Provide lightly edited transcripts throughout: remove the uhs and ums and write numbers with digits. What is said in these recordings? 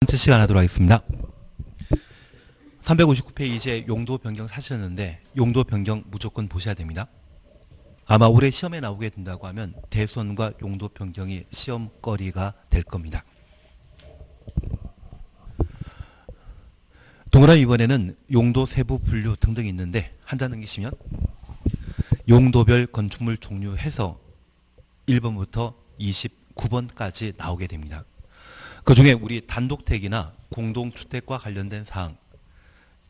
번째 시간 하도록 하겠습니다. 359페이지에 용도 변경 사셨는데 용도 변경 무조건 보셔야 됩니다. 아마 올해 시험에 나오게 된다고 하면 대손과 용도 변경이 시험거리가 될 겁니다. 동그라미 이번에는 용도 세부 분류 등등이 있는데 한 장 넘기시면 용도별 건축물 종류 해서 1번부터 29번까지 나오게 됩니다. 그 중에 우리 단독택이나 공동주택과 관련된 사항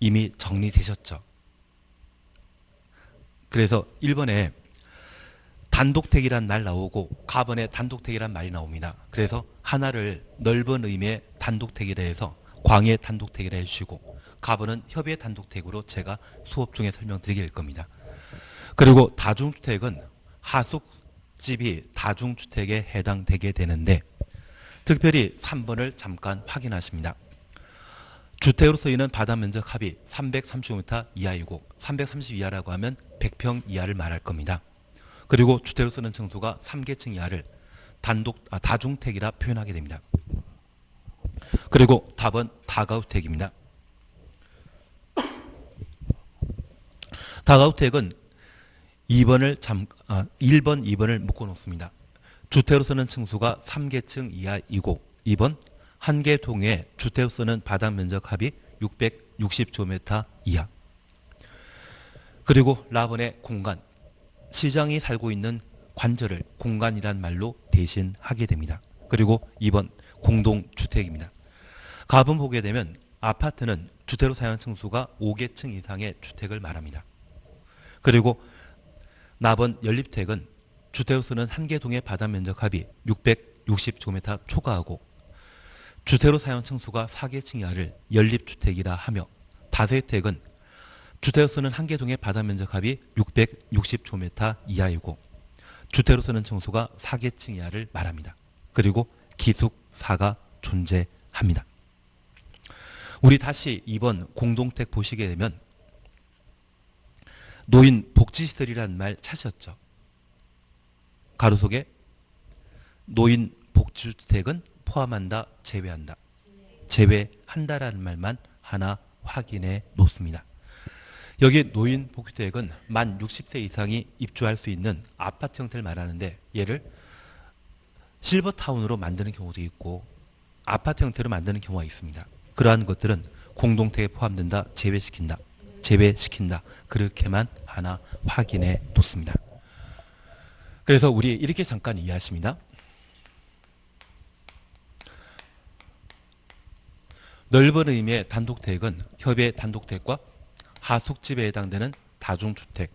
이미 정리되셨죠. 그래서 1번에 단독택이란 말 나오고 가번에 단독택이란 말이 나옵니다. 그래서 하나를 넓은 의미의 단독택이라 해서 광해 단독택이라 해주시고 가번은 협의 단독택으로 제가 수업 중에 설명드리게 될 겁니다. 그리고 다중주택은 하숙집이 다중주택에 해당되게 되는데 특별히 3번을 잠깐 확인하십니다. 주택으로 쓰이는 바다 면적 합이 330m 이하이고 330 이하라고 하면 100평 이하를 말할 겁니다. 그리고 주택으로 쓰는 층수가 3계층 이하를 다중택이라 표현하게 됩니다. 그리고 답은 다가구택입니다. 다가구택은 1번, 2번을 묶어놓습니다. 주택으로 쓰는 층수가 3계층 이하이고 2번 한 개 동에 주택으로 쓰는 바닥 면적 합이 660제곱미터 이하. 그리고 라번의 공간, 시장이 살고 있는 관절을 공간이란 말로 대신하게 됩니다. 그리고 2번 공동주택입니다. 가번 보게 되면 아파트는 주택으로 사용하는 층수가 5계층 이상의 주택을 말합니다. 그리고 나번 연립택은 주택으로 쓰는 한 개 동의 바닥 면적 합이 660제곱미터 초과하고 주택으로 사용 층수가 4계층 이하를 연립주택이라 하며 다세택은 주택으로 쓰는 한 개 동의 바닥 면적 합이 660제곱미터 이하이고 주택으로 쓰는 층수가 4계층 이하를 말합니다. 그리고 기숙사가 존재합니다. 우리 다시 2번 공동택 보시게 되면 노인 복지시설이라는 말 찾으셨죠? 가로 속에 노인 복지주택은 포함한다, 제외한다. 제외한다라는 말만 하나 확인해 놓습니다. 여기 노인 복지주택은 만 60세 이상이 입주할 수 있는 아파트 형태를 말하는데 얘를 실버타운으로 만드는 경우도 있고 아파트 형태로 만드는 경우가 있습니다. 그러한 것들은 공동택에 포함된다, 제외시킨다. 그렇게만 하나 확인해 놓습니다. 그래서 우리 이렇게 잠깐 이해하십니다. 넓은 의미의 단독택은 협의 단독택과 하숙집에 해당되는 다중주택,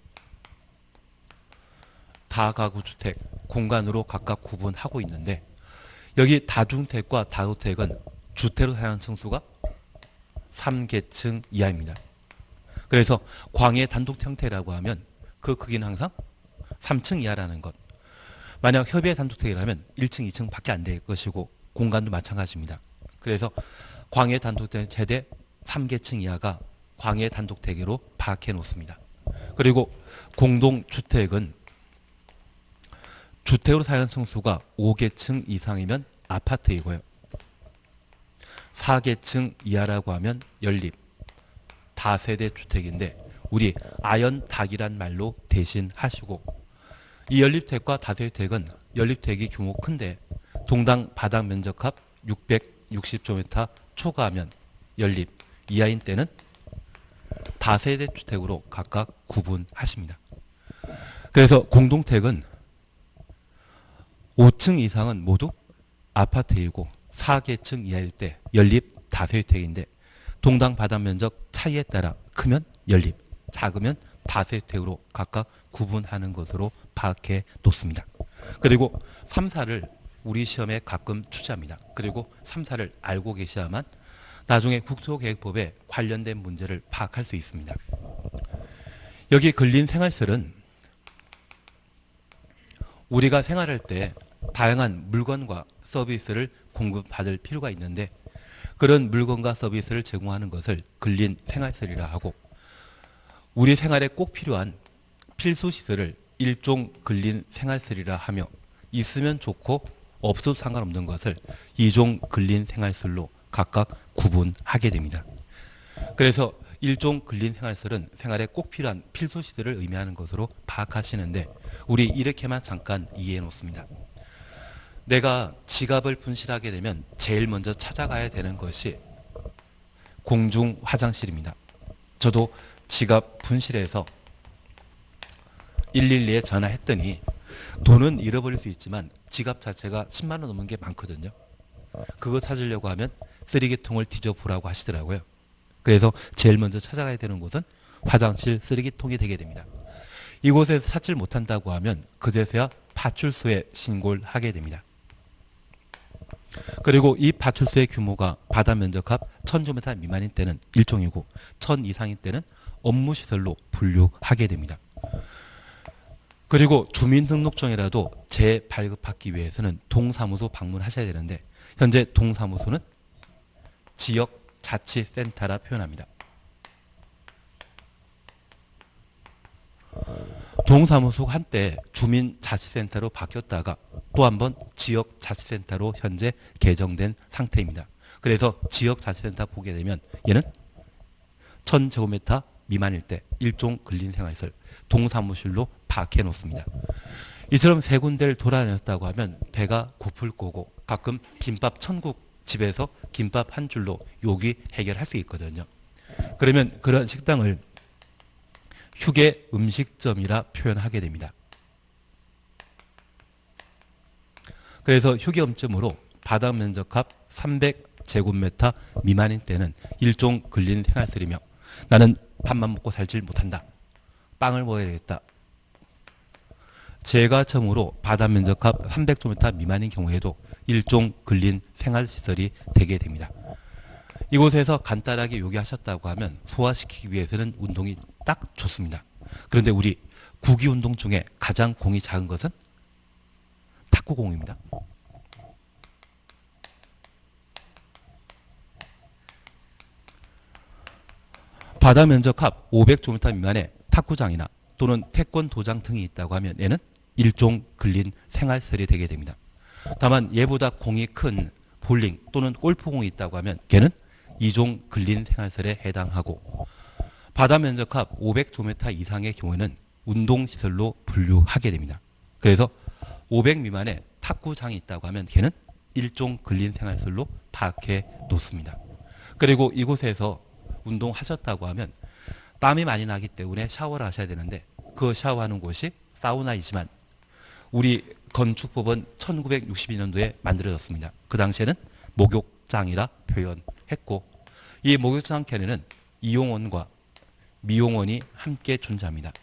다가구주택, 공간으로 각각 구분하고 있는데 여기 다중택과 다주택은 주택으로 사용하는 층수가 3계층 이하입니다. 그래서 광해 단독 형태라고 하면 그 크기는 항상 3층 이하라는 것. 만약 협의 단독택이라면 1층, 2층 밖에 안 될 것이고 공간도 마찬가지입니다. 그래서 광해 단독택은 최대 3계층 이하가 광해 단독택으로 파악해 놓습니다. 그리고 공동주택은 주택으로 사용하는 층수가 5계층 이상이면 아파트이고요. 4계층 이하라고 하면 연립, 다세대 주택인데 우리 아연닭이란 말로 대신하시고 이 연립택과 다세대택은 연립택이 규모 큰데 동당 바닥 면적합 660제곱미터 초과하면 연립, 이하인 때는 다세대 주택으로 각각 구분하십니다. 그래서 공동택은 5층 이상은 모두 아파트이고 4계층 이하일 때 연립 다세대택인데 동당 바닥 면적 차이에 따라 크면 연립, 작으면 다세대택으로 각각 구분하는 것으로 파악해 놓습니다. 그리고 3사를 우리 시험에 가끔 출제합니다. 그리고 3사를 알고 계셔야만 나중에 국토계획법에 관련된 문제를 파악할 수 있습니다. 여기 근린 생활설은 우리가 생활할 때 다양한 물건과 서비스를 공급받을 필요가 있는데 그런 물건과 서비스를 제공하는 것을 근린 생활설이라 하고 우리 생활에 꼭 필요한 필수시설을 일종 근린 생활설이라 하며 있으면 좋고 없어도 상관없는 것을 이종 근린 생활설로 각각 구분하게 됩니다. 그래서 일종 근린생활설은 생활에 꼭 필요한 필수시설을 의미하는 것으로 파악하시는데 우리 이렇게만 잠깐 이해해 놓습니다. 내가 지갑을 분실하게 되면 제일 먼저 찾아가야 되는 것이 공중 화장실입니다. 저도 지갑 분실해서 112에 전화했더니 돈은 잃어버릴 수 있지만 지갑 자체가 10만 원 넘는 게 많거든요. 그거 찾으려고 하면 쓰레기통을 뒤져보라고 하시더라고요. 그래서 제일 먼저 찾아가야 되는 곳은 화장실 쓰레기통이 되게 됩니다. 이곳에서 찾질 못한다고 하면 그제서야 파출소에 신고를 하게 됩니다. 그리고 이 파출소의 규모가 바다 면적합 1000제곱미터 미만인 때는 일종이고 1000 이상인 때는 업무시설로 분류하게 됩니다. 그리고 주민등록증이라도 재발급받기 위해서는 동사무소 방문하셔야 되는데 현재 동사무소는 지역자치센터라 표현합니다. 동사무소가 한때 주민자치센터로 바뀌었다가 또 한 번 지역자치센터로 현재 개정된 상태입니다. 그래서 지역자치센터 보게 되면 얘는 1000제곱미터 미만일 때 일종 근린생활시설 동사무실로 파악해 놓습니다. 이처럼 세 군데를 돌아다녔다고 하면 배가 고플 거고 가끔 김밥 천국 집에서 김밥 한 줄로 요기 해결할 수 있거든요. 그러면 그런 식당을 휴게 음식점이라 표현하게 됩니다. 그래서 휴게 음식점으로 바다 면적합 300제곱미터 미만인 때는 일종 근린생활시설이며 나는 밥만 먹고 살질 못한다. 빵을 먹어야 되겠다. 제과점으로 바다 면적합 300제곱미터 미만인 경우에도 일종 근린생활시설이 되게 됩니다. 이곳에서 간단하게 요기하셨다고 하면 소화시키기 위해서는 운동이 딱 좋습니다. 그런데 우리 구기운동 중에 가장 공이 작은 것은 탁구공입니다. 바다 면적합 500제곱미터 미만의 탁구장이나 또는 태권도장 등이 있다고 하면 얘는 일종 근린생활시설이 되게 됩니다. 다만 얘보다 공이 큰 볼링 또는 골프공이 있다고 하면 걔는 이종 근린생활시설에 해당하고 바다 면적합 500제곱미터 이상의 경우에는 운동시설로 분류하게 됩니다. 그래서 500 미만의 탁구장이 있다고 하면 걔는 일종 근린생활시설로 파악해 놓습니다. 그리고 이곳에서 운동하셨다고 하면 땀이 많이 나기 때문에 샤워를 하셔야 되는데 그 샤워하는 곳이 사우나이지만 우리 건축법은 1962년도에 만들어졌습니다. 그 당시에는 목욕장이라 표현했고 이 목욕장에는 이용원과 미용원이 함께 존재합니다.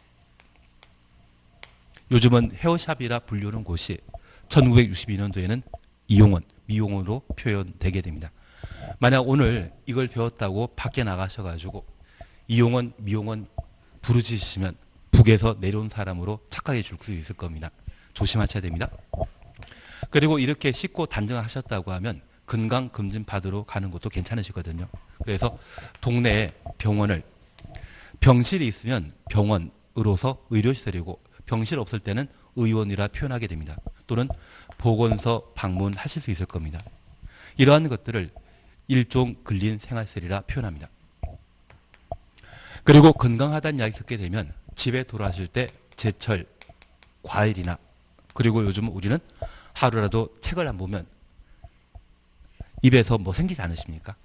요즘은 헤어샵이라 불리는 곳이 1962년도에는 이용원, 미용원으로 표현되게 됩니다. 만약 오늘 이걸 배웠다고 밖에 나가셔가지고 이용원, 미용원 부르짖으시면 북에서 내려온 사람으로 착각해 줄 수 있을 겁니다. 조심하셔야 됩니다. 그리고 이렇게 씻고 단정하셨다고 하면 건강검진 받으러 가는 것도 괜찮으시거든요. 그래서 동네에 병원을 병실이 있으면 병원으로서 의료시설이고 병실 없을 때는 의원이라 표현하게 됩니다. 또는 보건소 방문하실 수 있을 겁니다. 이러한 것들을 일종 근린생활시설이라 표현합니다. 그리고 건강하다는 이야기 듣게 되면 집에 돌아가실 때 제철, 과일이나 그리고 요즘 우리는 하루라도 책을 안 보면 입에서 뭐 생기지 않으십니까?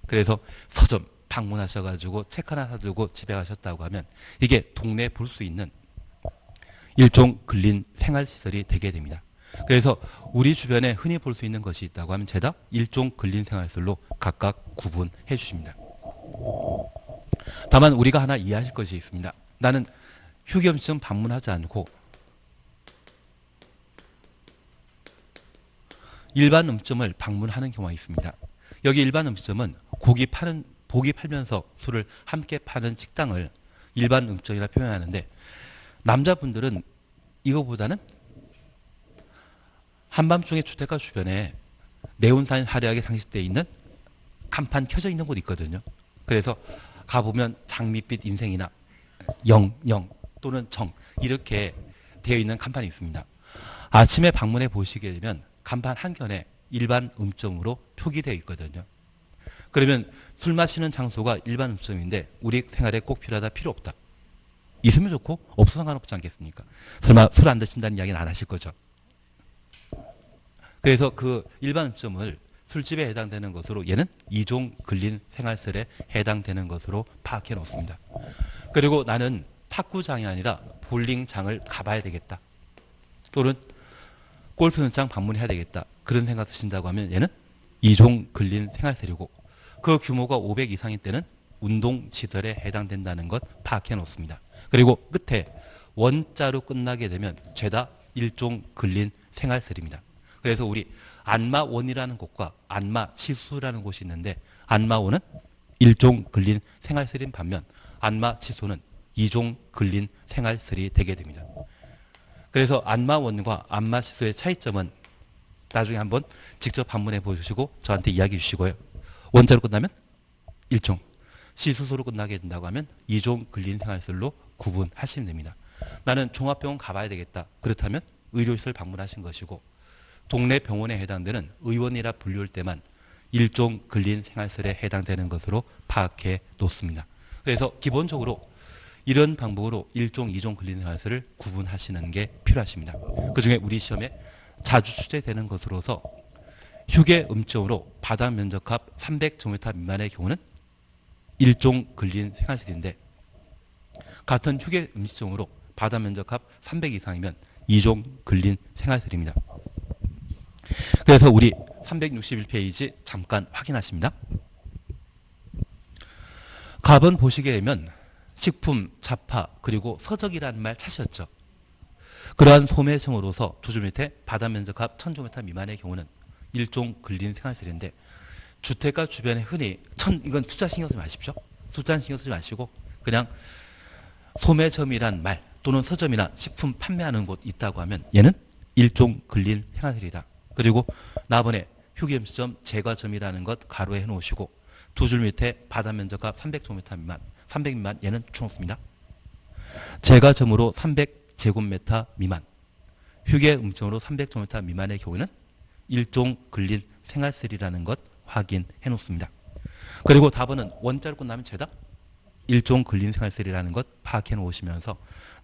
그래서 서점 방문하셔가지고 책 하나 사들고 집에 가셨다고 하면 이게 동네에 볼 수 있는 일종 근린생활시설이 되게 됩니다. 그래서 우리 주변에 흔히 볼 수 있는 것이 있다고 하면 죄다 일종 근린생활시설로 각각 구분해 주십니다. 다만 우리가 하나 이해하실 것이 있습니다. 나는 휴게음식점 방문하지 않고 일반 음식점을 방문하는 경우가 있습니다. 여기 일반 음식점은 고기 팔면서 술을 함께 파는 식당을 일반 음식점이라 표현하는데 남자분들은 이거보다는 한밤중에 주택가 주변에 네온사인 화려하게 장식되어 있는 간판 켜져 있는 곳 있거든요. 그래서 가보면 장밋빛 인생이나 영 또는 정 이렇게 되어 있는 간판이 있습니다. 아침에 방문해 보시게 되면 간판 한 켠에 일반 음점으로 표기되어 있거든요. 그러면 술 마시는 장소가 일반 음식점인데 우리 생활에 꼭 필요하다, 필요 없다. 있으면 좋고 없어도 상관없지 않겠습니까? 설마 술 안 드신다는 이야기는 안 하실 거죠. 그래서 그 일반 음식점을 술집에 해당되는 것으로 얘는 이종 근린 생활설에 해당되는 것으로 파악해 놓습니다. 그리고 나는 탁구장이 아니라 볼링장을 가봐야 되겠다. 또는 골프연장 방문해야 되겠다. 그런 생각 드신다고 하면 얘는 이종 근린 생활설이고 그 규모가 500 이상일 때는 운동시설에 해당된다는 것 파악해 놓습니다. 그리고 끝에 원자로 끝나게 되면 죄다 일종 근린 생활설입니다. 그래서 우리 안마원이라는 곳과 안마치수라는 곳이 있는데 안마원은 일종 근린 생활설인 반면 안마치수는 이종 근린 생활설이 되게 됩니다. 그래서 안마원과 안마치수의 차이점은 나중에 한번 직접 방문해 보시고 저한테 이야기해 주시고요. 원자로 끝나면 일종, 시수소로 끝나게 된다고 하면 이종 근린 생활설로 구분하시면 됩니다. 나는 종합병원 가봐야 되겠다. 그렇다면 의료시설 방문하신 것이고 동네 병원에 해당되는 의원이라 불릴 때만 일종 근린 생활설에 해당되는 것으로 파악해 놓습니다. 그래서 기본적으로 이런 방법으로 일종, 이종 근린 생활설을 구분하시는 게 필요하십니다. 그중에 우리 시험에 자주 출제되는 것으로서 휴게 음식점으로 바다 면적합 300제곱미터 미만의 경우는 일종 근린 생활설인데 같은 휴게 음식점으로 바다 면적합 300 이상이면 이종 근린 생활설입니다. 그래서 우리 361페이지 잠깐 확인하십니다. 갑은 보시게 되면 식품, 잡화, 그리고 서적이라는 말 찾으셨죠. 그러한 소매성으로서 두 줄 밑에 바다 면적합 1000제곱미터 미만의 경우는 일종 근린 생활설인데 주택가 주변에 흔히 이건 숫자 신경 쓰지 마십시오. 숫자 신경 쓰지 마시고 그냥 소매점이란 말 또는 서점이나 식품 판매하는 곳 있다고 하면 얘는 일종 근린 생활설이다. 그리고 나번에 휴게음식점 제과점이라는 것 가로에 해놓으시고 두 줄 밑에 바다 면적합 300제곱미터 미만 300 미만 얘는 추놓습니다. 제과점으로 300제곱미터 미만 휴게음식점으로 300제곱미터 미만의 경우는 일종 근린 생활설이라는 것 확인해 놓습니다. 그리고 답은 원자로 끝나면 죄다 일종 근린 생활설이라는 것 파악해 놓으시면서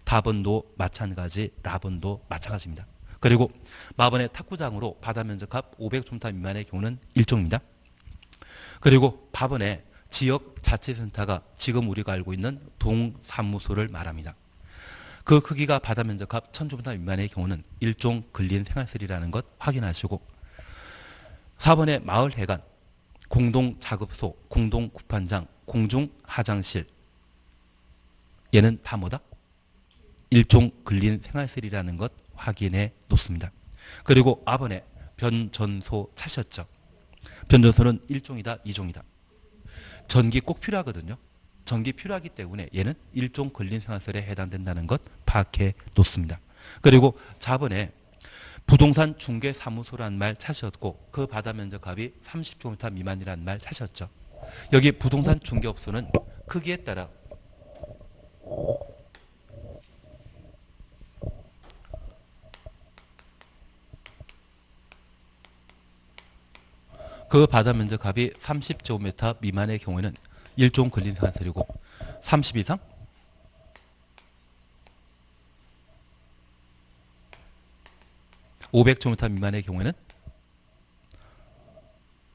답은도 마찬가지, 라번도 마찬가지입니다. 그리고 마번의 탁구장으로 바다 면적합 500제곱미터 미만의 경우는 일종입니다. 그리고 밥원의 지역 자치센터가 지금 우리가 알고 있는 동사무소를 말합니다. 그 크기가 바다 면적합 1000제곱미터 미만의 경우는 일종 근린 생활설이라는 것 확인하시고 4번의 마을회관, 공동작업소, 공동구판장, 공중화장실 얘는 다 뭐다? 일종 근린 생활설이라는 것 확인해 놓습니다. 그리고 아번에 변전소 찾으셨죠? 변전소는 일종이다, 이종이다. 전기 꼭 필요하거든요. 전기 필요하기 때문에 얘는 일종 근린 생활설에 해당된다는 것 파악해 놓습니다. 그리고 자번에 부동산 중개사무소라는 말 찾으셨고 그 바다 면적합이 30제곱미터 미만이라는 말 찾으셨죠. 여기 부동산 중개업소는 크기에 따라 그 바다 면적합이 30제곱미터 미만의 경우에는 일종 근린 생활설이고 30 이상? (500제곱미터) 미만의 경우에는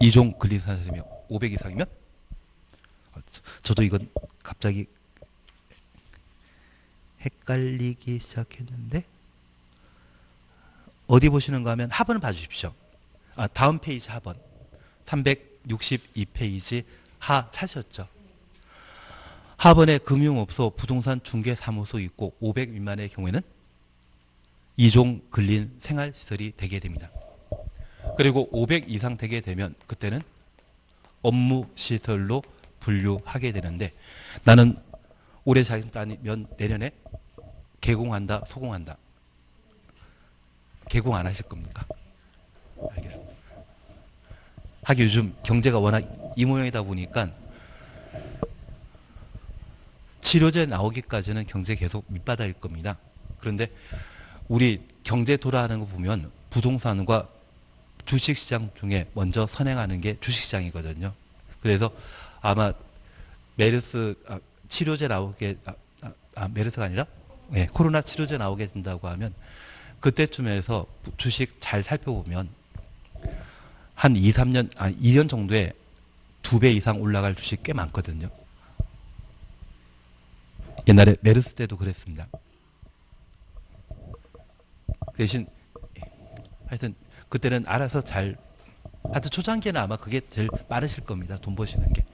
이종 근린 생활설이며 500 이상이면 저도 이건 갑자기 헷갈리기 시작했는데 어디 보시는가 하면 하번을 봐주십시오. 다음 페이지 하번 362페이지 하 찾으셨죠. 하번에 금융업소, 부동산 중개사무소 있고 500 미만의 경우에는 이종 근린 생활시설이 되게 됩니다. 그리고 500 이상 되게 되면 그때는 업무시설로 분류하게 되는데 나는 올해 자격증 따면 내년에 개공한다, 소공한다. 개공 안 하실 겁니까? 알겠습니다. 하긴 요즘 경제가 워낙 이 모양이다 보니까 치료제 나오기까지는 경제 계속 밑바닥일 겁니다. 그런데 우리 경제 돌아가는 거 보면 부동산과 주식시장 중에 먼저 선행하는 게 주식시장이거든요. 그래서 아마 메르스 치료제 나오게 메르스가 아니라 코로나 치료제 나오게 된다고 하면 그때쯤에서 주식 잘 살펴보면 한 2, 3년, 2년 정도에 2배 이상 올라갈 주식 꽤 많거든요. 옛날에 메르스 때도 그랬습니다. 대신 하여튼 그때는 알아서 하여튼 초창기에는 아마 그게 제일 빠르실 겁니다. 돈 버시는 게.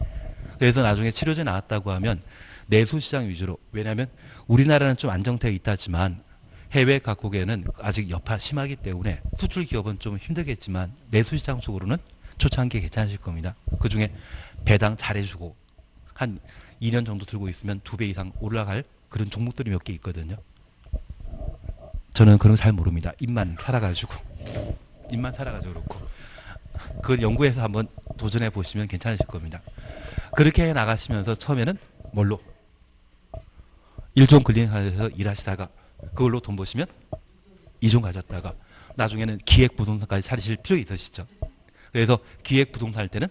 그래서 나중에 치료제 나왔다고 하면 내수시장 위주로, 왜냐하면 우리나라는 좀 안정되어 있다지만 해외 각국에는 아직 여파 심하기 때문에 수출 기업은 좀 힘들겠지만 내수시장 쪽으로는 초창기에 괜찮으실 겁니다. 그중에 배당 잘해주고 한 2년 정도 들고 있으면 2배 이상 올라갈 그런 종목들이 몇 개 있거든요. 저는 그런 거 잘 모릅니다. 입만 살아가지고 그렇고 그걸 연구해서 한번 도전해 보시면 괜찮으실 겁니다. 그렇게 해 나가시면서 처음에는 뭘로? 일종 근린회사에서 일하시다가 그걸로 돈 버시면 2종 가졌다가 나중에는 기획부동산까지 차리실 필요 있으시죠. 그래서 기획부동산 할 때는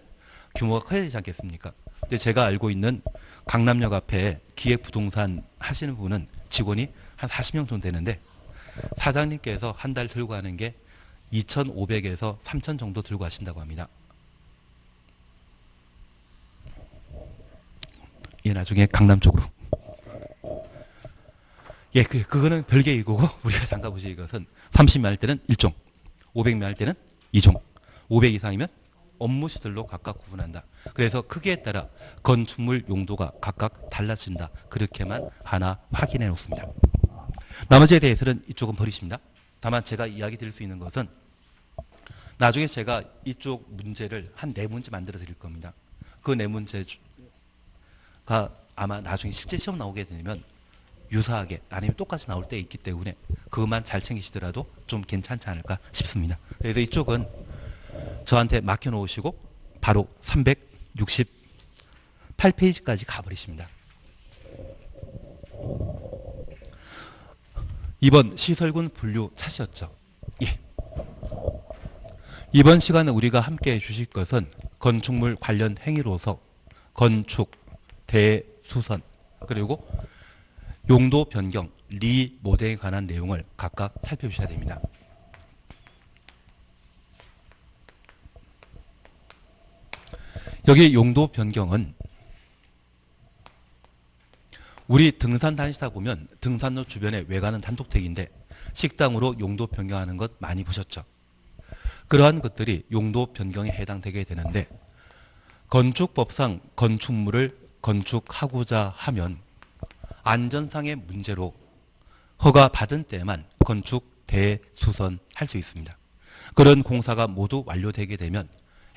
규모가 커야 되지 않겠습니까? 근데 제가 알고 있는 강남역 앞에 기획부동산 하시는 분은 직원이 한 40명 정도 되는데 사장님께서 한 달 들고 가는 게 2,500에서 3,000 정도 들고 가신다고 합니다. 예, 나중에 강남 쪽으로. 예, 그거는 별개의 이거고 우리가 잠깐 보실 것은 30명 할 때는 1종, 500명 할 때는 2종, 500 이상이면 업무시설로 각각 구분한다. 그래서 크기에 따라 건축물 용도가 각각 달라진다. 그렇게만 하나 확인해 놓습니다. 나머지에 대해서는 이쪽은 버리십니다. 다만 제가 이야기 드릴 수 있는 것은 나중에 제가 이쪽 문제를 한 4문제 만들어 드릴 겁니다. 그 4문제가 아마 나중에 실제 시험 나오게 되면 유사하게 아니면 똑같이 나올 때 있기 때문에 그것만 잘 챙기시더라도 좀 괜찮지 않을까 싶습니다. 그래서 이쪽은 저한테 맡겨놓으시고 바로 368페이지까지 가버리십니다. 2번 시설군 분류 찾으셨죠? 예. 이번 시간에 우리가 함께 해주실 것은 건축물 관련 행위로서 건축, 대수선, 그리고 용도 변경, 리모델에 관한 내용을 각각 살펴주셔야 됩니다. 여기 용도 변경은 우리 등산 다니시다 보면 등산로 주변에 외관은 단독택인데 식당으로 용도 변경하는 것 많이 보셨죠? 그러한 것들이 용도 변경에 해당되게 되는데 건축법상 건축물을 건축하고자 하면 안전상의 문제로 허가받은 때만 건축 대수선 할 수 있습니다. 그런 공사가 모두 완료되게 되면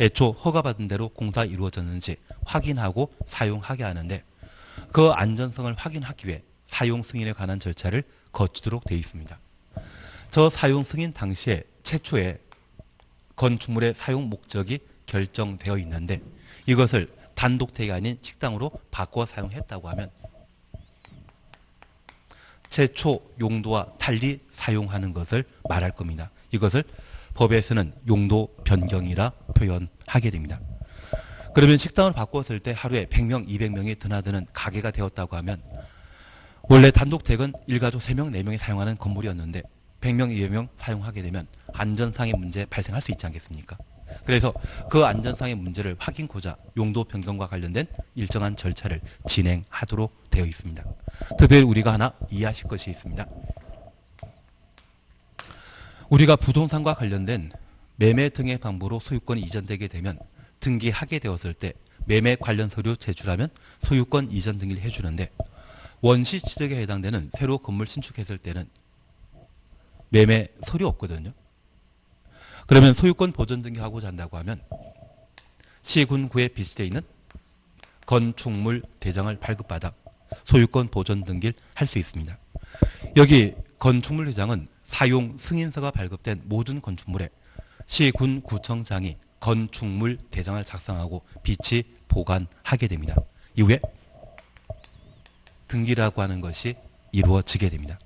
애초 허가받은 대로 공사 이루어졌는지 확인하고 사용하게 하는데 그 안전성을 확인하기 위해 사용 승인에 관한 절차를 거치도록 되어 있습니다. 저 사용 승인 당시에 최초에 건축물의 사용 목적이 결정되어 있는데 이것을 단독택이 아닌 식당으로 바꿔 사용했다고 하면 최초 용도와 달리 사용하는 것을 말할 겁니다. 이것을 법에서는 용도 변경이라 표현하게 됩니다. 그러면 식당을 바꿨을 때 하루에 100명, 200명이 드나드는 가게가 되었다고 하면 원래 단독택은 일가족 3명, 4명이 사용하는 건물이었는데 100명, 200명 사용하게 되면 안전상의 문제 발생할 수 있지 않겠습니까? 그래서 그 안전상의 문제를 확인코자 용도 변경과 관련된 일정한 절차를 진행하도록 되어 있습니다. 특별히 우리가 하나 이해하실 것이 있습니다. 우리가 부동산과 관련된 매매 등의 방법으로 소유권이 이전되게 되면 등기하게 되었을 때 매매 관련 서류 제출하면 소유권 이전 등기를 해주는데 원시 취득에 해당되는 새로 건물 신축했을 때는 매매 서류 없거든요. 그러면 소유권 보존 등기하고자 한다고 하면 시군구에 비치되어 있는 건축물 대장을 발급받아 소유권 보존 등기를 할 수 있습니다. 여기 건축물 대장은 사용 승인서가 발급된 모든 건축물에 시군구청장이 건축물 대장을 작성하고 비치 보관하게 됩니다. 이후에 등기라고 하는 것이 이루어지게 됩니다.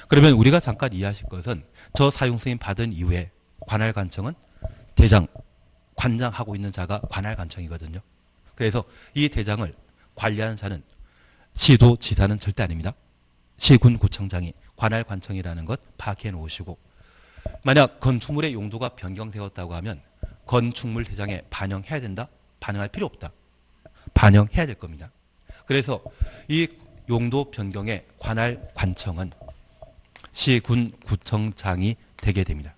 그러면 우리가 잠깐 이해하실 것은 저 사용 승인 받은 이후에 관할관청은 대장, 관장하고 있는 자가 관할관청이거든요. 그래서 이 대장을 관리하는 자는 시도 지사는 절대 아닙니다. 시군구청장이 관할 관청이라는 것 파악해 놓으시고, 만약 건축물의 용도가 변경되었다고 하면 건축물 대장에 반영해야 된다? 반영할 필요 없다. 반영해야 될 겁니다. 그래서 이 용도 변경의 관할 관청은 시군구청장이 되게 됩니다.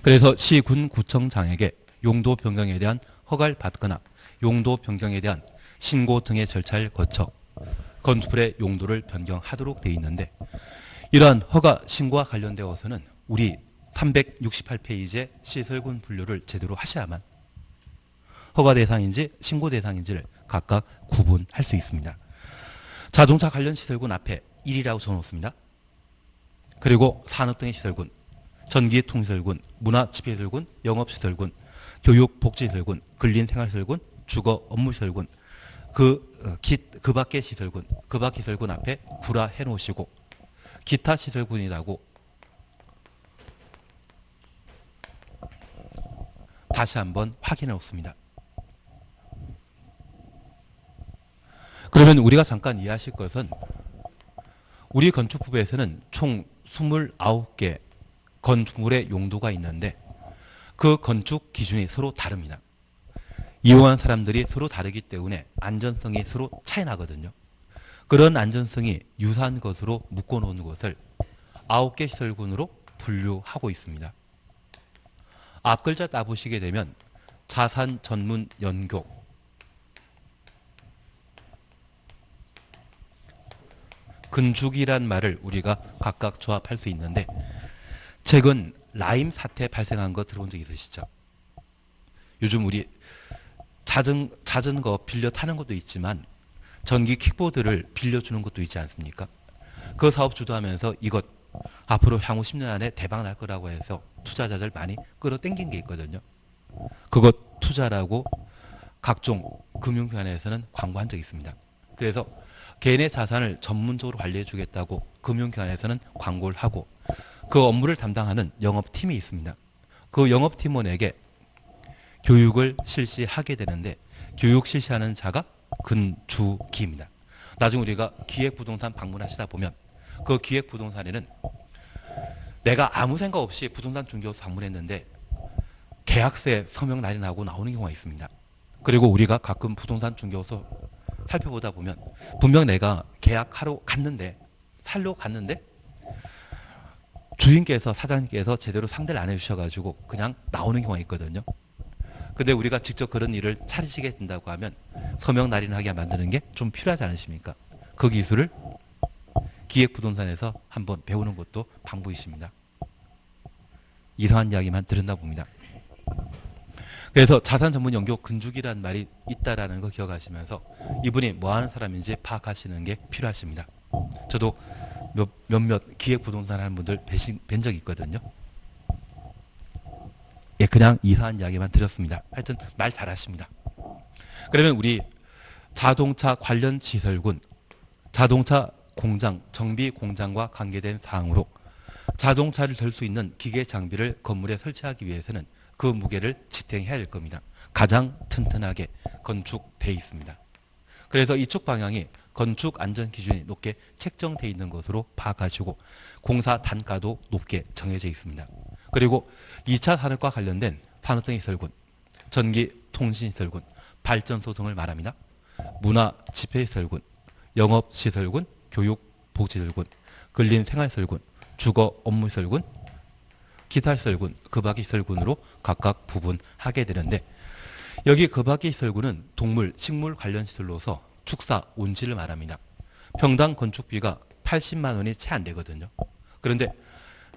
그래서 시군구청장에게 용도 변경에 대한 허가를 받거나 용도 변경에 대한 신고 등의 절차를 거쳐 건축물의 용도를 변경하도록 되어 있는데, 이러한 허가 신고와 관련되어서는 우리 368페이지의 시설군 분류를 제대로 하셔야만 허가 대상인지 신고 대상인지를 각각 구분할 수 있습니다. 자동차 관련 시설군 앞에 1이라고 적어놓습니다. 그리고 산업 등의 시설군, 전기통시설군, 문화집회시설군, 영업시설군, 교육복지시설군, 근린생활시설군, 주거업무시설군, 그 밖의 시설군, 그 밖의 시설군 앞에 구라 해놓으시고 기타 시설군이라고 다시 한번 확인해 놓습니다. 그러면 우리가 잠깐 이해하실 것은, 우리 건축부에서는 총 29개 건축물의 용도가 있는데 그 건축 기준이 서로 다릅니다. 이용한 사람들이 서로 다르기 때문에 안전성이 서로 차이 나거든요. 그런 안전성이 유사한 것으로 묶어놓은 것을 9개 시설군으로 분류하고 있습니다. 앞 글자 따보시게 되면 자산 전문 연교, 건축이란 말을 우리가 각각 조합할 수 있는데, 최근 라임 사태 발생한 거 들어본 적 있으시죠? 요즘 우리 자전거 빌려 타는 것도 있지만 전기 킥보드를 빌려주는 것도 있지 않습니까? 그 사업 주도하면서 이것 앞으로 향후 10년 안에 대박 날 거라고 해서 투자자들 많이 끌어당긴 게 있거든요. 그것 투자라고 각종 금융기관에서는 광고한 적이 있습니다. 그래서 개인의 자산을 전문적으로 관리해 주겠다고 금융기관에서는 광고를 하고, 그 업무를 담당하는 영업팀이 있습니다. 그 영업팀원에게 교육을 실시하게 되는데, 교육 실시하는 자가 건축기입니다. 나중에 우리가 기획부동산 방문하시다 보면 그 기획부동산에는 내가 아무 생각 없이 부동산 중개업소 방문했는데 계약서에 서명 날인하고 나오는 경우가 있습니다. 그리고 우리가 가끔 부동산 중개업소 살펴보다 보면 분명 내가 계약하러 갔는데, 살러 갔는데 주인께서, 사장님께서 제대로 상대를 안 해주셔가지고 그냥 나오는 경우가 있거든요. 근데 우리가 직접 그런 일을 차리시게 된다고 하면 서명 날인하게 만드는 게 좀 필요하지 않으십니까? 그 기술을 기획부동산에서 한번 배우는 것도 방법이십니다. 이상한 이야기만 들었나 봅니다. 그래서 자산 전문 연교 건축이라는 말이 있다라는 거 기억하시면서 이분이 뭐 하는 사람인지 파악하시는 게 필요하십니다. 저도 몇몇 기획부동산 하는 분들 뵌 적이 있거든요. 예, 그냥 이상한 이야기만 드렸습니다. 하여튼 말 잘하십니다. 그러면 우리 자동차 관련 시설군, 자동차 공장, 정비 공장과 관계된 사항으로 자동차를 들 수 있는 기계 장비를 건물에 설치하기 위해서는 그 무게를 지탱해야 될 겁니다. 가장 튼튼하게 건축되어 있습니다. 그래서 이쪽 방향이 건축 안전 기준이 높게 책정되어 있는 것으로 파악하시고, 공사 단가도 높게 정해져 있습니다. 그리고 2차 산업과 관련된 산업 등의 시설군, 전기 통신 시설군, 발전소 등을 말합니다. 문화 집회 시설군, 영업 시설군, 교육 복지 시설군, 근린 생활 시설군, 주거 업무 시설군, 기타 시설군, 그 밖의 시설군으로 각각 부분하게 되는데, 여기 그 밖의 시설군은 동물, 식물 관련 시설로서 축사, 온실을 말합니다. 평당 건축비가 80만 원이 채 안 되거든요. 그런데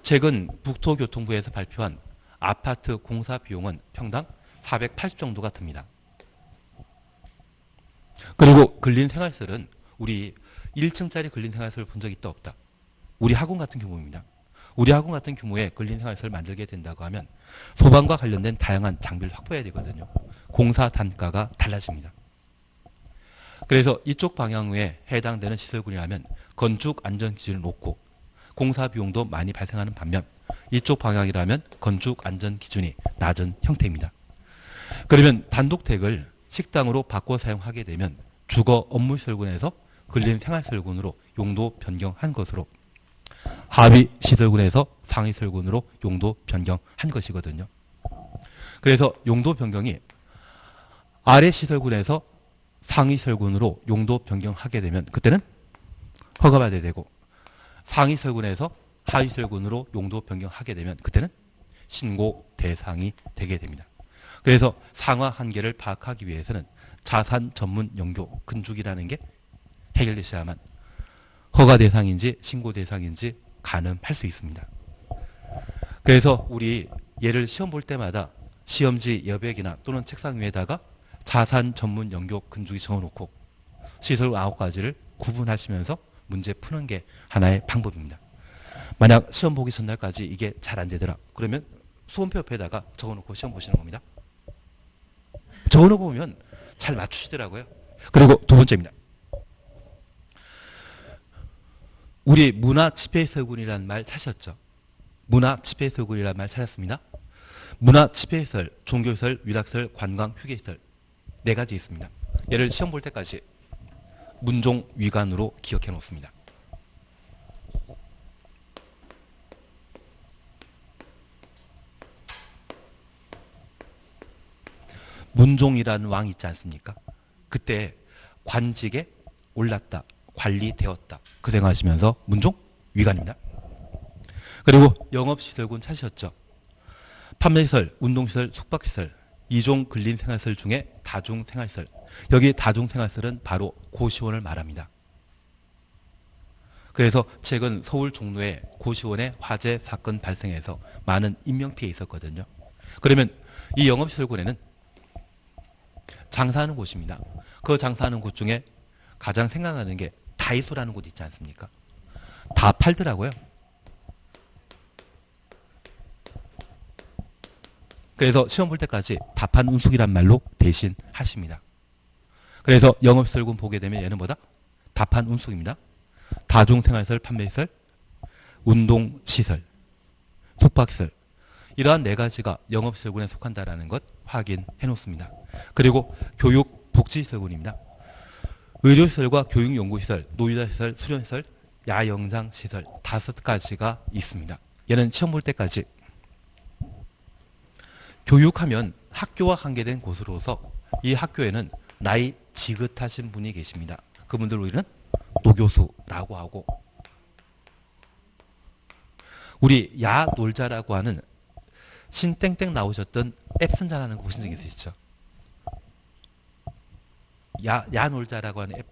최근 국토교통부에서 발표한 아파트 공사 비용은 평당 480 정도가 듭니다. 그리고 근린생활시설은 우리 1층짜리 근린생활시설을 본 적이 있다 없다. 우리 학원 같은 경우입니다. 우리 학원 같은 규모의 근린생활시설을 만들게 된다고 하면 소방과 관련된 다양한 장비를 확보해야 되거든요. 공사 단가가 달라집니다. 그래서 이쪽 방향에 해당되는 시설군이라면 건축 안전 기준을 놓고 공사 비용도 많이 발생하는 반면, 이쪽 방향이라면 건축 안전 기준이 낮은 형태입니다. 그러면 단독택을 식당으로 바꿔 사용하게 되면 주거 업무시설군에서 근린 생활시설군으로 용도 변경한 것으로 하위시설군에서 상위시설군으로 용도 변경한 것이거든요. 그래서 용도 변경이 아래시설군에서 상위시설군으로 용도 변경하게 되면 그때는 허가받아야 되고, 상위시설군에서 하위시설군으로 용도 변경하게 되면 그때는 신고 대상이 되게 됩니다. 그래서 상하 한계를 파악하기 위해서는 자산 전문 영교 건축이라는 게 해결되셔야만 허가 대상인지 신고 대상인지 가늠할 수 있습니다. 그래서 우리 얘를 시험 볼 때마다 시험지 여백이나 또는 책상 위에다가 자산 전문 영교 건축이 적어놓고 시설 9가지를 구분하시면서 문제 푸는 게 하나의 방법입니다. 만약 시험 보기 전날까지 이게 잘 안 되더라. 그러면 수험표 옆에다가 적어놓고 시험 보시는 겁니다. 적어놓고 보면 잘 맞추시더라고요. 그리고 두 번째입니다. 우리 문화집회시설군이라는 말 찾으셨죠? 문화집회시설군이라는 말 찾았습니다. 문화집회시설, 종교시설, 위락시설, 관광, 휴게시설 4가지 있습니다. 얘를 시험 볼 때까지 문종 위관으로 기억해 놓습니다. 문종이라는 왕이 있지 않습니까? 그때 관직에 올랐다, 관리되었다. 그 생각하시면서 문종 위관입니다. 그리고 영업시설군 찾으셨죠? 판매시설, 운동시설, 숙박시설, 이종 근린생활시설 중에 다중생활시설. 여기 다중생활시설은 바로 고시원을 말합니다. 그래서 최근 서울 종로에 고시원에 화재 사건 발생해서 많은 인명피해 있었거든요. 그러면 이 영업시설군에는 장사하는 곳입니다. 그 장사하는 곳 중에 가장 생각나는 게 다이소라는 곳 있지 않습니까? 다 팔더라고요. 그래서 시험 볼 때까지 다판 운숙이란 말로 대신하십니다. 그래서 영업시설군 보게 되면 얘는 뭐다? 다판 운숙입니다. 다중생활시설, 판매시설, 운동시설, 숙박시설 이러한 4가지가 영업시설군에 속한다는 것 확인해 놓습니다. 그리고 교육복지시설군입니다. 의료시설과 교육연구시설, 노유자시설, 수련시설, 야영장시설 5가지가 있습니다. 얘는 시험 볼 때까지 교육하면 학교와 관계된 곳으로서 이 학교에는 나이 지긋하신 분이 계십니다. 그분들 우리는 노교수라고 하고, 우리 야놀자라고 하는 신땡땡 나오셨던 앱슨자라는 거 보신 적 있으시죠? 야놀자라고 하는 앱,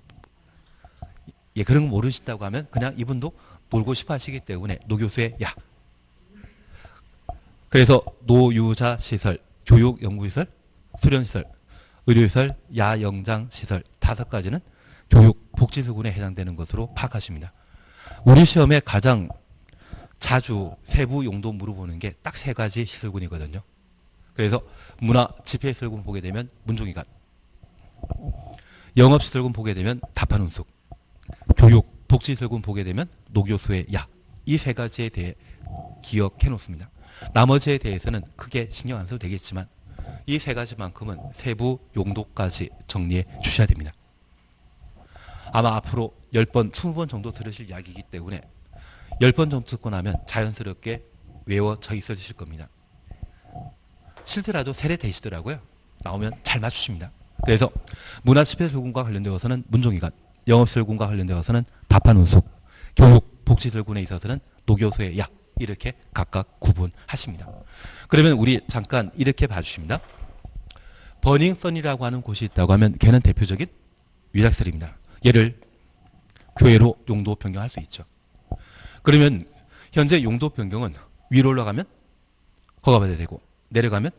예, 그런 거 모르신다고 하면 그냥 이분도 놀고 싶어 하시기 때문에 노교수의 야. 그래서 노유자 시설, 교육연구시설, 수련시설, 의료시설, 야영장시설 5가지는 교육복지시설군에 해당되는 것으로 파악하십니다. 우리 시험에 가장 자주 세부 용도 물어보는 게 딱 3가지 시설군이거든요. 그래서 문화집회시설군 보게 되면 문종위관, 영업시설군 보게 되면 다판운숙, 교육복지시설군 보게 되면 노교수의 야. 이 3가지에 대해 기억해 놓습니다. 나머지에 대해서는 크게 신경 안 써도 되겠지만 이 3가지만큼은 세부 용도까지 정리해 주셔야 됩니다. 아마 앞으로 10번, 20번 정도 들으실 이야기이기 때문에 10번 정도 듣고 나면 자연스럽게 외워져 있으실 겁니다. 실수라도 세례되시더라고요. 나오면 잘 맞추십니다. 그래서 문화집회시설군과 관련되어서는 문종위관, 영업시설군과 관련되어서는 다판운숙, 교육복지시설군에 있어서는 노교수의 야. 이렇게 각각 구분하십니다. 그러면 우리 잠깐 이렇게 봐주십니다. 버닝썬이라고 하는 곳이 있다고 하면 걔는 대표적인 위락시설입니다. 얘를 교회로 용도 변경할 수 있죠. 그러면 현재 용도 변경은 위로 올라가면 허가받아야 되고 내려가면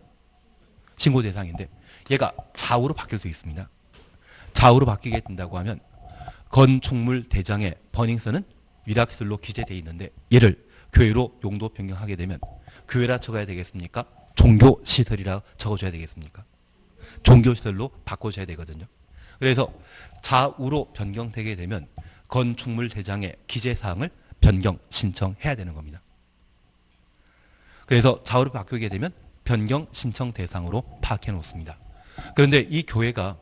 신고 대상인데 얘가 좌우로 바뀔 수 있습니다. 좌우로 바뀌게 된다고 하면 건축물 대장에 버닝썬은 위락시설로 기재되어 있는데 얘를 교회로 용도 변경하게 되면 교회라 적어야 되겠습니까? 종교시설이라 적어줘야 되겠습니까? 종교시설로 바꿔줘야 되거든요. 그래서 좌우로 변경되게 되면 건축물 대장의 기재사항을 변경 신청해야 되는 겁니다. 그래서 좌우로 바뀌게 되면 변경 신청 대상으로 파악해 놓습니다. 그런데 이 교회가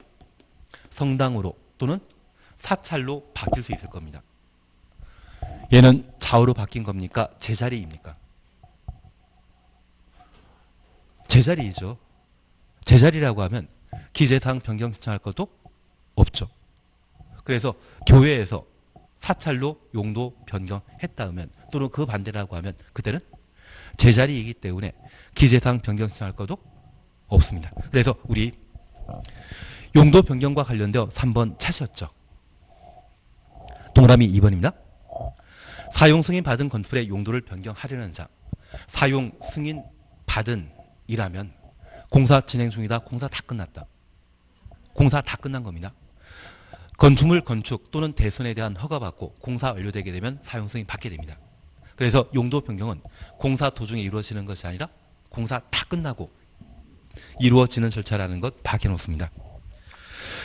성당으로 또는 사찰로 바뀔 수 있을 겁니다. 얘는 좌우로 바뀐 겁니까? 제자리입니까? 제자리이죠. 제자리라고 하면 기재사항 변경 신청할 것도 없죠. 그래서 교회에서 사찰로 용도 변경했다면 또는 그 반대라고 하면 그때는 제자리이기 때문에 기재사항 변경 신청할 것도 없습니다. 그래서 우리 용도 변경과 관련되어 3번 찾으셨죠. 동그라미 2번입니다. 사용 승인 받은 건물의 용도를 변경하려는 자. 사용 승인 받은 이라면 공사 진행 중이다. 공사 다 끝났다. 공사 다 끝난 겁니다. 건축물 건축 또는 대손에 대한 허가받고 공사 완료되게 되면 사용 승인 받게 됩니다. 그래서 용도 변경은 공사 도중에 이루어지는 것이 아니라 공사 다 끝나고 이루어지는 절차라는 것 밝혀놓습니다.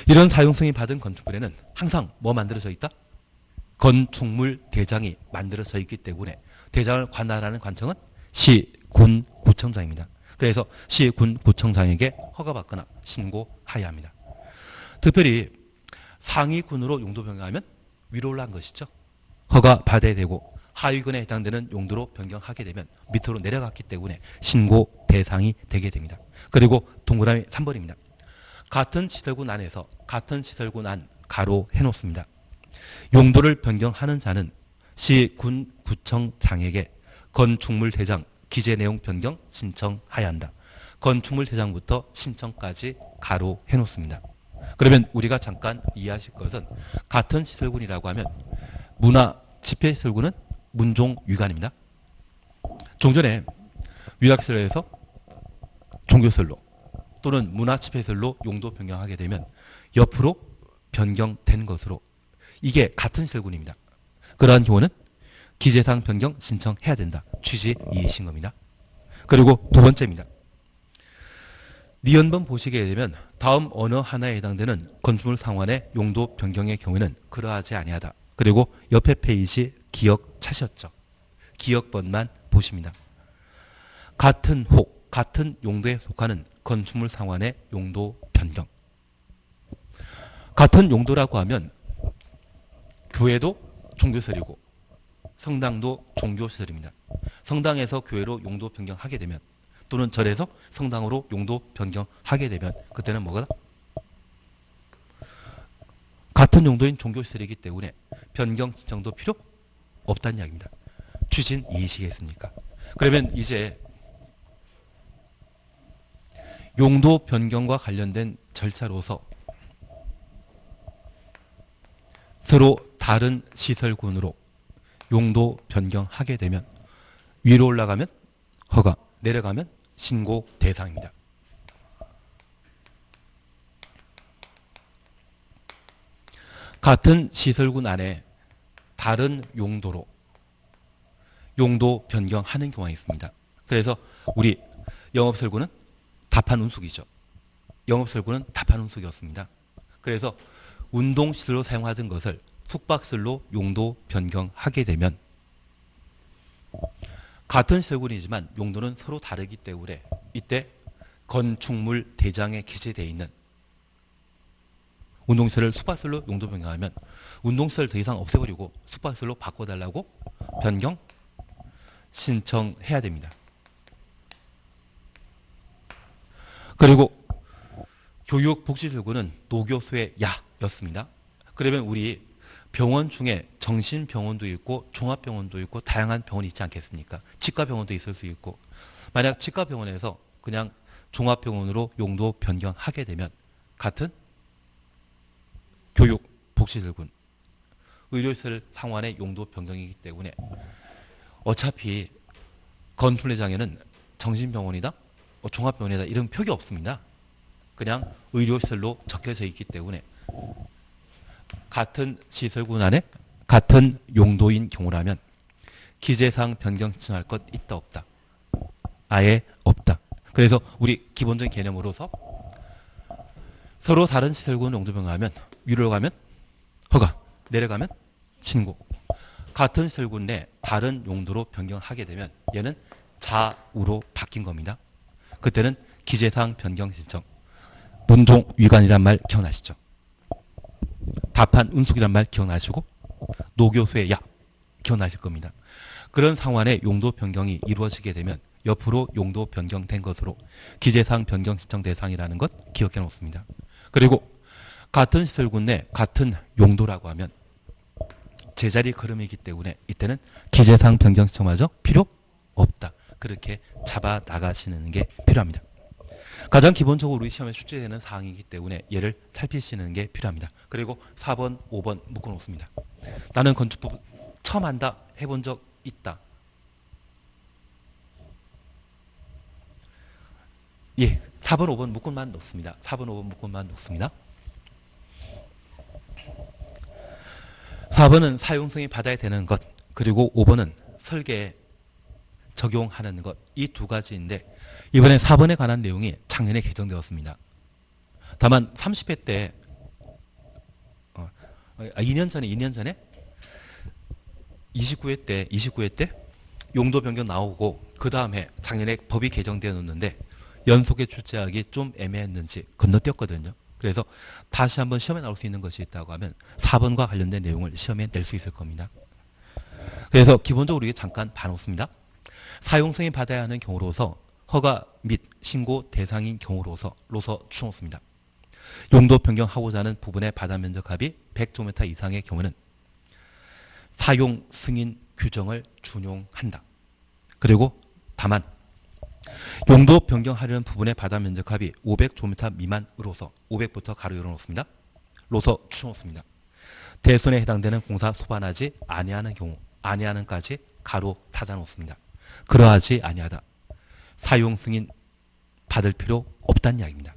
이런 사용 승인 받은 건축물에는 항상 뭐 만들어져 있다? 건축물 대장이 만들어져 있기 때문에 대장을 관할하는 관청은 시, 군, 구청장입니다. 그래서 시, 군, 구청장에게 허가받거나 신고하여야 합니다. 특별히 상위군으로 용도 변경하면 위로 올라간 것이죠. 허가받아야 되고 하위군에 해당되는 용도로 변경하게 되면 밑으로 내려갔기 때문에 신고 대상이 되게 됩니다. 그리고 동그라미 3번입니다. 같은 시설군 안에서 같은 시설군 안 가로 해놓습니다. 용도를 변경하는 자는 시, 군, 구청장에게 건축물 대장 기재 내용 변경 신청하여야 한다. 건축물 대장부터 신청까지 가로 해놓습니다. 그러면 우리가 잠깐 이해하실 것은 같은 시설군이라고 하면 문화 집회시설군은 문종위관입니다. 종전에 위락시설에서 종교시설로 또는 문화집회시설로 용도 변경하게 되면 옆으로 변경된 것으로 이게 같은 시설군입니다. 그러한 경우는 기재사항 변경 신청해야 된다. 취지 이해하신 겁니다. 그리고 두 번째입니다. 니은번 보시게 되면 다음 어느 하나에 해당되는 건축물 상환의 용도 변경의 경우에는 그러하지 아니하다. 그리고 옆에 페이지 기억 차셨죠. 기억번만 보십니다. 같은 혹, 같은 용도에 속하는 건축물 상환의 용도 변경. 같은 용도라고 하면 교회도 종교시설이고 성당도 종교시설입니다. 성당에서 교회로 용도 변경하게 되면 또는 절에서 성당으로 용도 변경하게 되면 그때는 뭐가? 같은 용도인 종교시설이기 때문에 변경 신청도 필요 없다는 이야기입니다. 취진 이해시겠습니까? 그러면 이제 용도 변경과 관련된 절차로서 서로 다른 시설군으로 용도 변경하게 되면 위로 올라가면 허가, 내려가면 신고 대상입니다. 같은 시설군 안에 다른 용도로 용도 변경하는 경우가 있습니다. 그래서 우리 영업설구는 답한 운숙이죠. 영업설구는 답한 운숙이었습니다. 그래서 운동시설로 사용하던 것을 숙박시설로 용도 변경하게 되면 같은 시설군이지만 용도는 서로 다르기 때문에 이때 건축물 대장에 기재되어 있는 운동시설을 숙박시설로 용도 변경하면 운동시설 더 이상 없애버리고 숙박시설로 바꿔달라고 변경 신청해야 됩니다. 그리고 교육복지시설구는 노교수의 야였습니다. 그러면 우리 병원 중에 정신병원도 있고 종합병원도 있고 다양한 병원이 있지 않겠습니까? 치과병원도 있을 수 있고 만약 치과병원에서 그냥 종합병원으로 용도 변경하게 되면 같은 교육복지시설군 의료시설 상환의 용도 변경이기 때문에 어차피 건축물장에는 정신병원이다 종합병원이다 이런 표기 없습니다. 그냥 의료시설로 적혀져 있기 때문에 같은 시설군 안에 같은 용도인 경우라면 기재사항 변경 신청할 것 있다 없다? 아예 없다. 그래서 우리 기본적인 개념으로서 서로 다른 시설군 용도 변경하면 위로 가면 허가, 내려가면 신고. 같은 시설군 내 다른 용도로 변경하게 되면 얘는 좌우로 바뀐 겁니다. 그때는 기재사항 변경 신청 문종 위관이란 말 기억나시죠? 답한 운숙이란 말 기억나시고 노교수의 야 기억나실 겁니다. 그런 상환의 용도 변경이 이루어지게 되면 옆으로 용도 변경된 것으로 기재사항 변경 신청 대상이라는 것 기억해 놓습니다. 그리고 같은 시설군 내 같은 용도라고 하면 제자리 걸음이기 때문에 이때는 기재사항 변경 신청마저 필요 없다. 그렇게 잡아 나가시는 게 필요합니다. 가장 기본적으로 우리 시험에 출제되는 사항이기 때문에 얘를 살피시는 게 필요합니다. 그리고 4번, 5번 묶어놓습니다. 나는 건축법 처음 한다, 해본 적 있다. 예, 4번, 5번 묶음만 놓습니다. 4번, 5번 묶음만 놓습니다. 4번은 사용성이 받아야 되는 것, 그리고 5번은 설계에 적용하는 것, 이 두 가지인데 이번에 4번에 관한 내용이 작년에 개정되었습니다. 다만 30회 때 2년 전에 29회 때 용도 변경 나오고 그 다음에 작년에 법이 개정되었는데 연속에 출제하기 좀 애매했는지 건너뛰었거든요. 그래서 다시 한번 시험에 나올 수 있는 것이 있다고 하면 4번과 관련된 내용을 시험에 낼 수 있을 겁니다. 그래서 기본적으로 이게 잠깐 봐놓습니다. 사용승인 받아야 하는 경우로서 허가 및 신고 대상인 경우로서 추놓습니다. 용도 변경하고자 하는 부분의 바다 면적 합이 100제곱미터 이상의 경우는 사용 승인 규정을 준용한다. 그리고 다만 용도 변경하려는 부분의 바다 면적 합이 500제곱미터 미만으로서 500부터 가로 열어놓습니다. 로서 추놓습니다. 대손에 해당되는 공사 소반하지 아니하는 경우 아니하는까지 가로 닫아놓습니다. 그러하지 아니하다. 사용 승인 받을 필요 없다는 이야기입니다.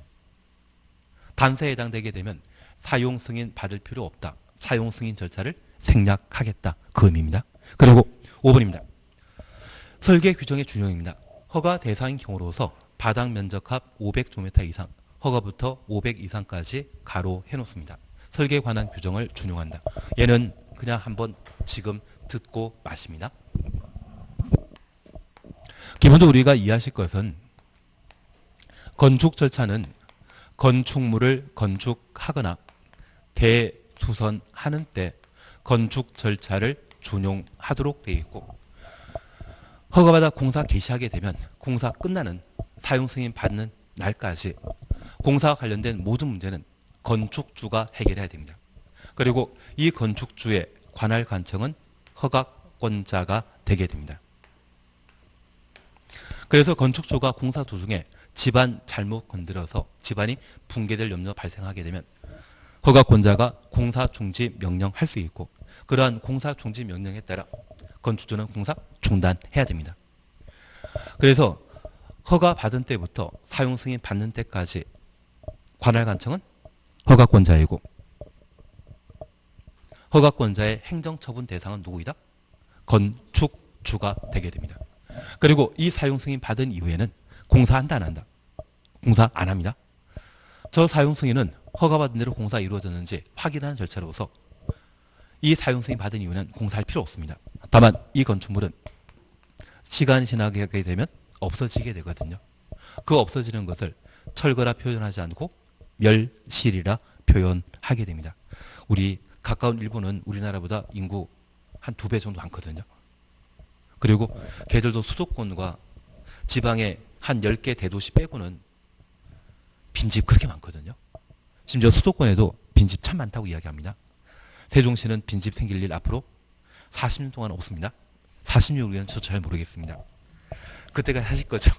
단서에 해당되게 되면 사용 승인 받을 필요 없다. 사용 승인 절차를 생략하겠다. 그 의미입니다. 그리고 5번입니다. 설계 규정의 준용입니다. 허가 대상인 경우로서 바닥 면적합 500제곱미터 이상, 허가부터 500 이상까지 가로 해놓습니다. 설계에 관한 규정을 준용한다. 얘는 그냥 한번 지금 듣고 마십니다. 기본적으로 우리가 이해하실 것은 건축 절차는 건축물을 건축하거나 대수선하는 때 건축 절차를 준용하도록 되어 있고 허가받아 공사 개시하게 되면 공사 끝나는 사용 승인 받는 날까지 공사와 관련된 모든 문제는 건축주가 해결해야 됩니다. 그리고 이 건축주의 관할 관청은 허가권자가 되게 됩니다. 그래서 건축주가 공사 도중에 집안 잘못 건드려서 집안이 붕괴될 염려 발생하게 되면 허가권자가 공사 중지 명령할 수 있고 그러한 공사 중지 명령에 따라 건축주는 공사 중단해야 됩니다. 그래서 허가 받은 때부터 사용 승인 받는 때까지 관할 관청은 허가권자이고 허가권자의 행정처분 대상은 누구이다? 건축주가 되게 됩니다. 그리고 이 사용 승인 받은 이후에는 공사한다 안 한다? 공사 안 합니다. 저 사용 승인은 허가받은 대로 공사 이루어졌는지 확인하는 절차로서 이 사용 승인 받은 이후에는 공사할 필요 없습니다. 다만 이 건축물은 시간이 지나게 되면 없어지게 되거든요. 그 없어지는 것을 철거라 표현하지 않고 멸실이라 표현하게 됩니다. 우리 가까운 일본은 우리나라보다 인구 한 2배 정도 많거든요. 그리고 걔들도 수도권과 지방의 한 10개 대도시 빼고는 빈집 그렇게 많거든요. 심지어 수도권에도 빈집 참 많다고 이야기합니다. 세종시는 빈집 생길 일 앞으로 40년 동안 없습니다. 40년 후에는 저도 잘 모르겠습니다. 그때까지 하실 거죠.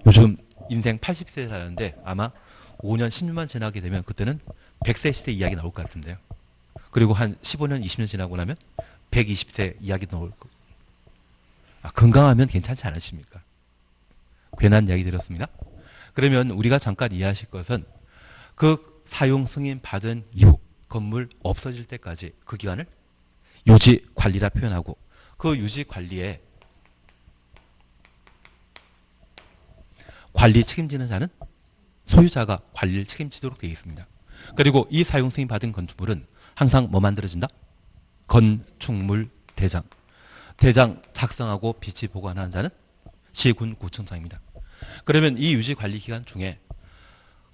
요즘 인생 80세 사는데 아마 5년, 10년만 지나게 되면 그때는 100세 시대 이야기 나올 것 같은데요. 그리고 한 15년, 20년 지나고 나면 120세 이야기 나올 거. 건강하면 괜찮지 않으십니까? 괜한 이야기 드렸습니다. 그러면 우리가 잠깐 이해하실 것은 그 사용 승인 받은 이후 건물 없어질 때까지 그 기간을 유지 관리라 표현하고 그 유지 관리에 관리 책임지는 자는 소유자가 관리를 책임지도록 되어 있습니다. 그리고 이 사용 승인 받은 건축물은 항상 뭐 만들어진다? 건축물 대장. 대장 작성하고 비치 보관하는 자는 시군구청장입니다. 그러면 이 유지 관리 기간 중에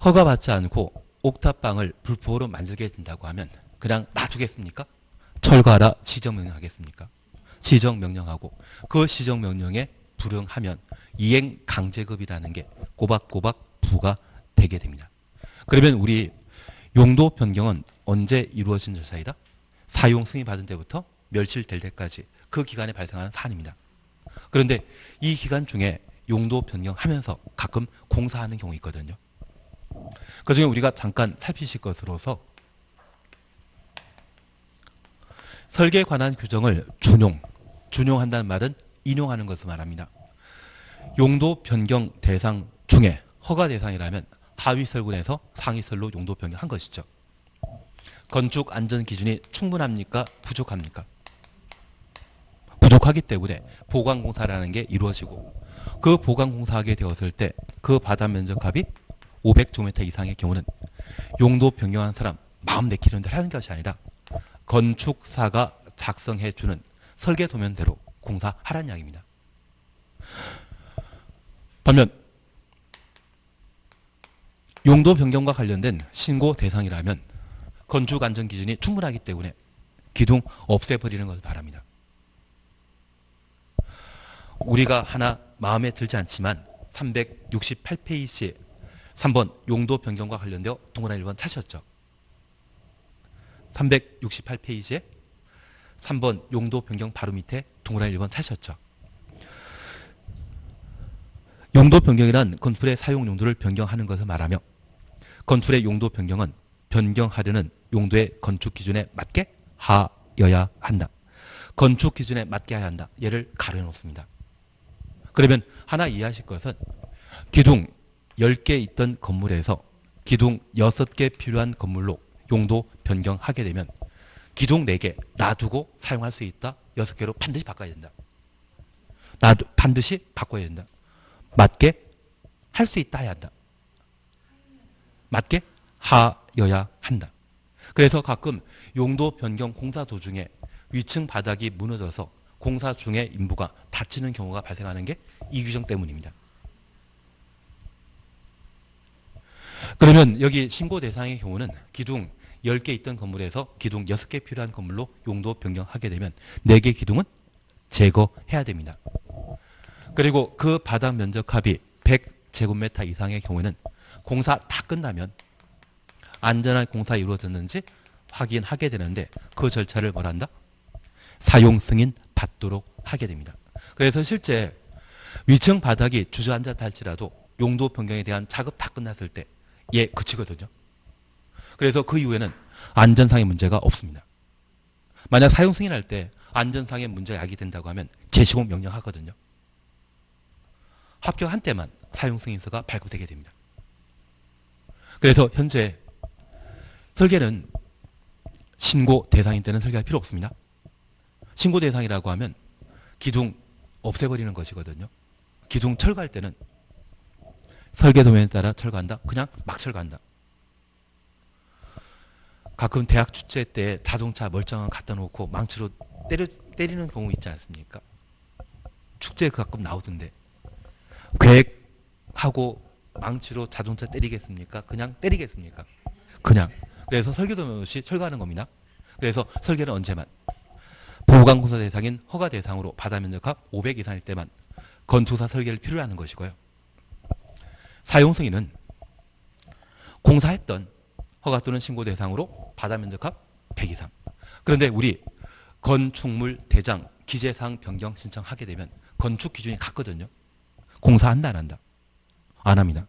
허가받지 않고 옥탑방을 불포로 만들게 된다고 하면 그냥 놔두겠습니까? 철거하라 시정명령하겠습니까? 시정명령하고 그 시정명령에 불응하면 이행 강제급이라는 게 꼬박꼬박 부과되게 됩니다. 그러면 우리 용도 변경은 언제 이루어진 절차이다? 사용 승인 받은 때부터 멸실될 때까지 그 기간에 발생하는 사안입니다. 그런데 이 기간 중에 용도 변경하면서 가끔 공사하는 경우 있거든요. 그중에 우리가 잠깐 살피실 것으로서 설계에 관한 규정을 준용한다는 말은 인용하는 것을 말합니다. 용도 변경 대상 중에 허가 대상이라면 하위설군에서 상위설로 용도 변경한 것이죠. 건축 안전 기준이 충분합니까? 부족합니까? 부족하기 때문에 보강공사라는 게 이루어지고 그 보강공사하게 되었을 때 그 바다 면적합이 500제곱미터 이상의 경우는 용도 변경한 사람 마음 내키는 대로 하는 것이 아니라 건축사가 작성해주는 설계 도면대로 공사하라는 이야기입니다. 반면 용도 변경과 관련된 신고 대상이라면 건축 안전 기준이 충분하기 때문에 기둥 없애버리는 것을 바랍니다. 우리가 하나 마음에 들지 않지만 368페이지에 3번 용도 변경과 관련되어 동그라미 1번 찾으셨죠? 368페이지에 3번 용도 변경 바로 밑에 동그라미 1번 찾으셨죠? 용도 변경이란 건물의 사용 용도를 변경하는 것을 말하며 건물의 용도 변경은 변경하려는 용도의 건축 기준에 맞게 하여야 한다. 건축 기준에 맞게 해야 한다. 얘를 가려놓습니다. 그러면 하나 이해하실 것은 기둥 10개 있던 건물에서 기둥 6개 필요한 건물로 용도 변경하게 되면 기둥 4개 놔두고 사용할 수 있다. 6개로 반드시 바꿔야 된다. 반드시 바꿔야 된다. 맞게 할 수 있다 해야 한다. 맞게 하여야 한다. 그래서 가끔 용도 변경 공사 도중에 위층 바닥이 무너져서 공사 중에 인부가 다치는 경우가 발생하는 게 이 규정 때문입니다. 그러면 여기 신고 대상의 경우는 기둥 10개 있던 건물에서 기둥 6개 필요한 건물로 용도 변경하게 되면 4개 기둥은 제거해야 됩니다. 그리고 그 바닥 면적합이 100제곱미터 이상의 경우는 공사 다 끝나면 안전한 공사 이루어졌는지 확인하게 되는데 그 절차를 뭘 한다? 사용 승인 받도록 하게 됩니다. 그래서 실제 위층 바닥이 주저앉았다 할지라도 용도 변경에 대한 작업 다 끝났을 때 예, 그치거든요. 그래서 그 이후에는 안전상의 문제가 없습니다. 만약 사용 승인할 때 안전상의 문제가 야기된다고 하면 재시공 명령하거든요. 합격한 때만 사용 승인서가 발급되게 됩니다. 그래서 현재 설계는 신고 대상인 때는 설계할 필요 없습니다. 신고 대상이라고 하면 기둥 없애버리는 것이거든요. 기둥 철거할 때는 설계 도면에 따라 철거한다. 그냥 막 철거한다. 가끔 대학 축제 때 자동차 멀쩡한 거 갖다 놓고 망치로 때리는 경우 있지 않습니까? 축제에 가끔 나오던데 계획하고 망치로 자동차 때리겠습니까? 그냥 때리겠습니까? 그냥. 그래서 설계 도면 없이 철거하는 겁니다. 그래서 설계는 언제만 보강공사 대상인 허가 대상으로 바다 면적합 500 이상일 때만 건축사 설계를 필요로 하는 것이고요. 사용 승인은 공사했던 허가 또는 신고 대상으로 바다 면적합 100 이상. 그런데 우리 건축물 대장 기재사항 변경 신청하게 되면 건축 기준이 같거든요. 공사한다 안 한다? 안 합니다.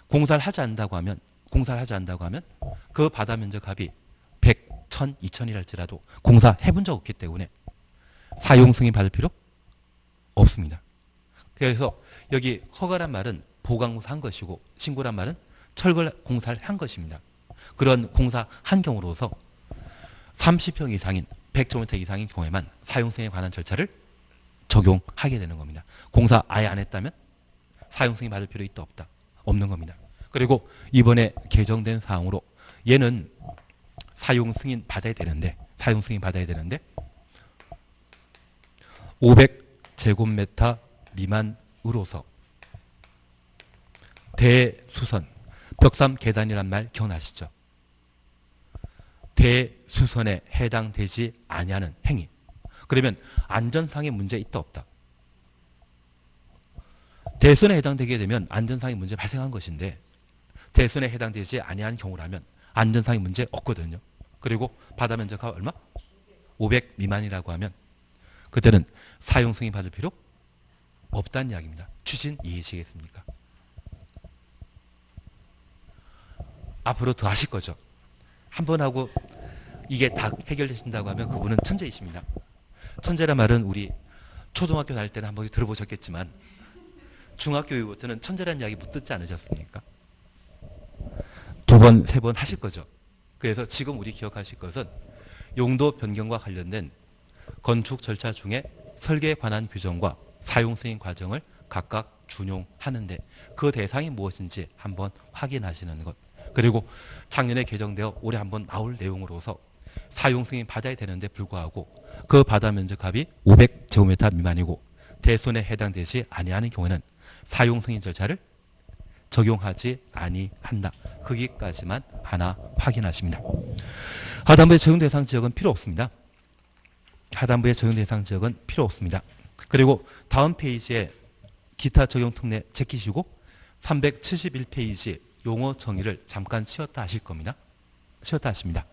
공사를 하지 않는다고 하면 그 바다 면적합이 100, 1000, 2000이랄지라도 공사해본 적 없기 때문에 사용 승인 받을 필요 없습니다. 그래서 여기 허가란 말은 보강공사 한 것이고 신고란 말은 철거 공사를 한 것입니다. 그런 공사 한 경우로서 30평 이상인 100제곱미터 이상인 경우에만 사용 승인에 관한 절차를 적용하게 되는 겁니다. 공사 아예 안 했다면 사용 승인 받을 필요 있다 없다? 없는 겁니다. 그리고 이번에 개정된 사항으로 얘는 사용 승인 받아야 되는데 500제곱미터 미만으로서 대수선 벽삼 계단이란 말 기억나시죠? 대수선에 해당되지 아니하는 행위. 그러면 안전상의 문제 있다 없다? 대수선에 해당되게 되면 안전상의 문제 발생한 것인데 대수선에 해당되지 아니한 경우라면 안전상의 문제 없거든요. 그리고 바다 면적가 얼마? 500 미만이라고 하면 그때는 사용 승인 받을 필요 없다는 이야기입니다. 추진 이해하시겠습니까? 앞으로 더 하실 거죠. 한 번 하고 이게 다 해결되신다고 하면 그분은 천재이십니다. 천재란 말은 우리 초등학교 다닐 때는 한번 들어보셨겠지만 중학교 이후부터는 천재라는 이야기 못 듣지 않으셨습니까? 두 번, 세 번 하실 거죠. 그래서 지금 우리 기억하실 것은 용도 변경과 관련된 건축 절차 중에 설계에 관한 규정과 사용 승인 과정을 각각 준용하는데 그 대상이 무엇인지 한번 확인하시는 것. 그리고 작년에 개정되어 올해 한번 나올 내용으로서 사용 승인 받아야 되는데 불구하고 그 바다 면적합이 500제곱미터 미만이고 대손에 해당되지 아니하는 경우에는 사용 승인 절차를 적용하지 아니한다. 거기까지만 하나 확인하십니다. 하단부의 적용 대상 지역은 필요 없습니다. 하단부의 적용 대상 지역은 필요 없습니다. 그리고 다음 페이지에 기타 적용 특례 제끼시고 371페이지 용어 정의를 잠깐 치웠다 하실 겁니다. 치웠다 하십니다.